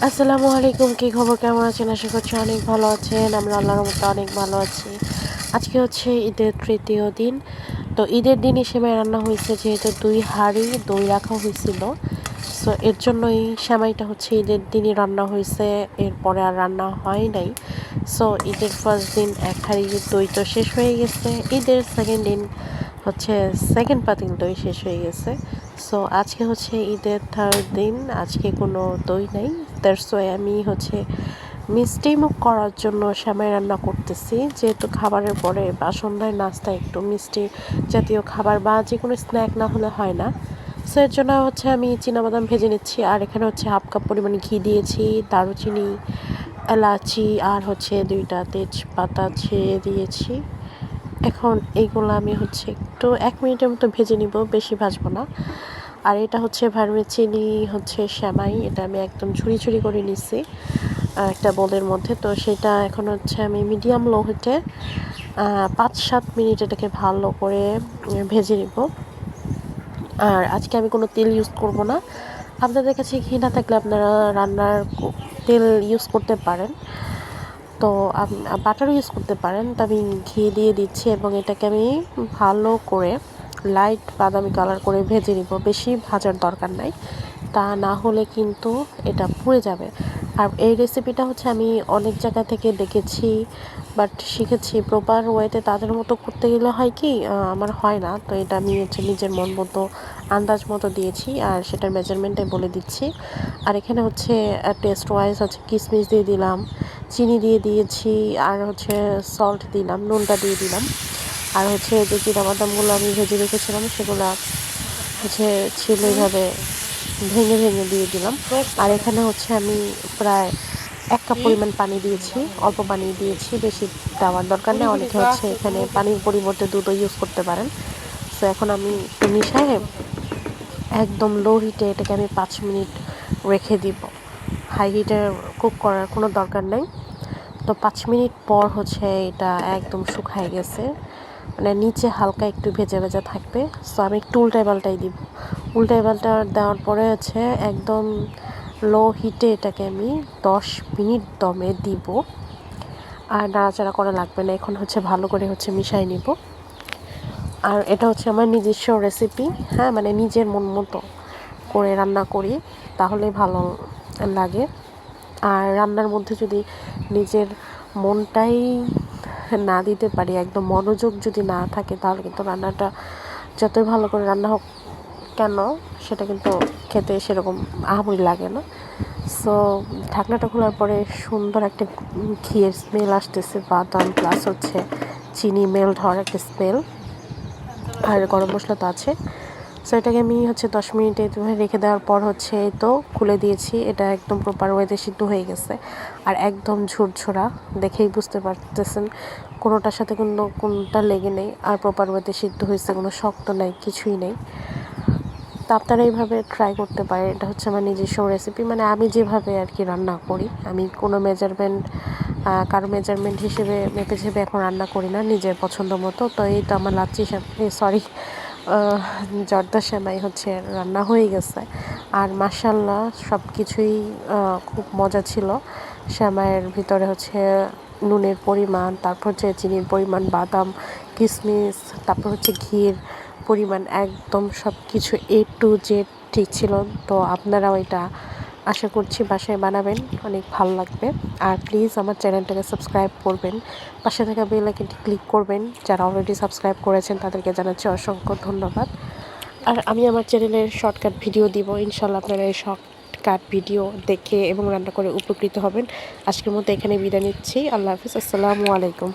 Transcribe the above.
আসসালামু আলাইকুম, কি খবর? কেমন আছেন? আশা করছি অনেক ভালো আছেন। আমরা আল্লাহর রহমতে অনেক ভালো আছি। আজকে হচ্ছে ঈদের তৃতীয় দিন। তো ঈদের দিনই সেমাই রান্না হয়েছে, যেহেতু 2 হাঁড়ি দই রাখা হয়েছিল। সো এর জন্যই সেমাইটা হচ্ছে ঈদের দিনই রান্না হয়েছে, এরপরে আর রান্না হয় নাই। সো ঈদের ফার্স্ট দিন 1 হাঁড়ি দই তো শেষ হয়ে গেছে। ঈদের সেকেন্ড দিন হচ্ছে সেকেন্ড পাতিল দই শেষ হয়ে গেছে। সো আজকে হচ্ছে ঈদের থার্ড দিন, আজকে কোনো দই নাই। দ্যাটস ওয়াই আমি হচ্ছে মিষ্টি মুখ করার জন্য সেমাই রান্না করতেছি, যেহেতু খাবারের পরে বা সন্ধ্যায় নাস্তায় একটু মিষ্টি জাতীয় খাবার বা যে কোনো স্ন্যাক না হলে হয় না। সো এর জন্য হচ্ছে আমি চিনাবাদাম ভেজে নিচ্ছি, আর এখানে হচ্ছে 1/2 কাপ পরিমাণে ঘি দিয়েছি, দারুচিনি, এলাচি আর হচ্ছে 2টা তেজপাতা ছেড়ে দিয়েছি। এখন এইগুলো আমি হচ্ছে একটু 1 মিনিটের মতো ভেজে নিব, বেশি ভাজবো না। আর এটা হচ্ছে ভার্মিচিনি হচ্ছে সেমাই, এটা আমি একদম ঝুরি ঝুরি করে নিছি একটা বোলের মধ্যে। তো সেটা এখন হচ্ছে আমি মিডিয়াম লো হিটে 5-7 মিনিট এটাকে ভালো করে ভেজে নিব। আর আজকে আমি কোনো তেল ইউজ করব না। আপনাদের কাছে ঘি না থাকলে আপনারা রান্নার তেল ইউজ করতে পারেন, তো বাটারও ইউজ করতে পারেন। তো আমি ঘি দিয়ে দিচ্ছি এবং এটাকে আমি ভালো করে লাইট বাদামি কালার করে ভেজে নিব। বেশি ভাজার দরকার নাই, তা না হলে কিন্তু এটা পুড়ে যাবে। আর এই রেসিপিটা হচ্ছে আমি অনেক জায়গা থেকে দেখেছি, বাট শিখেছি প্রপার ওয়েতে। তাদের মতো করতে গেলে হয় কি, আমার হয় না। তো এটা আমি হচ্ছে নিজের মন মতো আন্দাজ মতো দিয়েছি, আর সেটার মেজারমেন্টে বলে দিচ্ছি। আর এখানে হচ্ছে টেস্ট ওয়াইজ হচ্ছে কিশমিশ দিয়ে দিলাম, চিনি দিয়ে দিয়েছি, আর হচ্ছে সল্ট দিলাম, নুনটা দিয়ে দিলাম। আর হচ্ছে যে চিনাবাদামগুলো আমি ভেজে রেখেছিলাম সেগুলো হচ্ছে ছিল এইভাবে ভেঙে ভেঙে দিয়ে দিলাম। আর এখানে হচ্ছে আমি প্রায় 1 কাপ পরিমাণ পানি দিয়েছি, অল্প পানি দিয়েছি, বেশি দেওয়ার দরকার নেই। অনেকে হচ্ছে এখানে পানির পরিবর্তে দুধও ইউজ করতে পারেন। তো এখন আমি একটু মিশিয়ে একদম লো হিটে এটাকে আমি 5 মিনিট রেখে দিব। হাই হিটে কুক করার কোনো দরকার নেই। তো 5 মিনিট পর হচ্ছে এটা একদম শুকায় গেছে, মানে নিচে হালকা একটু ভেজা ভেজা থাকবে। সো আমি একটু উল্টাই পাল্টাই দিব। উল্টাই পাল্টা দেওয়ার পরে হচ্ছে একদম লো হিটে এটাকে আমি 10 মিনিট দমে দিব। আর নাড়াচাড়া করা লাগবে না, এখন হচ্ছে ভালো করে হচ্ছে মিশাই নিব। আর এটা হচ্ছে আমার নিজস্ব রেসিপি, হ্যাঁ, মানে নিজের মন মতো করে রান্না করি, তাহলে ভালো লাগে। আর রান্নার মধ্যে যদি নিজের মনটাই না দিতে পারি, একদম মনোযোগ যদি না থাকে, তাহলে কিন্তু রান্নাটা যতই ভালো করে রান্না হোক কেন, সেটা কিন্তু খেতে সেরকম আহামরি লাগে না। সো ঢাকনাটা খোলার পরে সুন্দর একটা ঘিয়ের স্মেল আসতেছে, বাদাম প্লাস হচ্ছে চিনি মেল্ট হওয়ার একটা স্মেল, আর গরম মশলা তো আছে। সো এটাকে আমি হচ্ছে 10 মিনিট রেখে দেওয়ার পর হচ্ছে এই তো খুলে দিয়েছি। এটা একদম প্রপার ওয়েতে সিদ্ধ হয়ে গেছে, আর একদম ঝুরঝোরা, দেখেই বুঝতে পারতেছেন কোনোটার সাথে কোনটা লেগে নেই, আর প্রপার ওয়েতে সিদ্ধ হয়েছে, কোনো শক্ত নাই, কিছুই নেই। তো আপনারা এইভাবে ট্রাই করতে পারেন। এটা হচ্ছে আমার নিজস্ব রেসিপি, মানে আমি যেভাবে আর কি রান্না করি, আমি কোনো কারো মেজারমেন্ট হিসেবে মেপে ঝেপে এখন রান্না করি না, নিজের পছন্দ মতো। তো এই তো আমার জর্দা সেমাই হচ্ছে রান্না হয়ে গেছে। আর মাশাল্লাহ সব কিছুই খুব মজা ছিল। সেমাইয়ের ভিতরে হচ্ছে নুনের পরিমাণ, তারপর হচ্ছে চিনির পরিমাণ, বাদাম, কিশমিশ, তারপর হচ্ছে ঘির পরিমাণ, একদম সব কিছু A to Z ঠিক ছিল। তো আপনারাও এটা আশা করছি বাসায় বানাবেন, অনেক ভালো লাগবে। আর প্লিজ আমার চ্যানেলটাকে সাবস্ক্রাইব করবেন, পাশে থাকা বেল আইকনটি ক্লিক করবেন। যারা অলরেডি সাবস্ক্রাইব করেছেন তাদেরকে জানাচ্ছি অসংখ্য ধন্যবাদ। আর আমি আমার চ্যানেলের শর্টকাট ভিডিও দিব, ইনশাল্লাহ আপনারা এই শর্টকাট ভিডিও দেখে এবং রান্না করে উপকৃত হবেন। আজকের মতো এখানে বিদায় নিচ্ছি। আল্লাহ হাফিজ, আসসালামু আলাইকুম।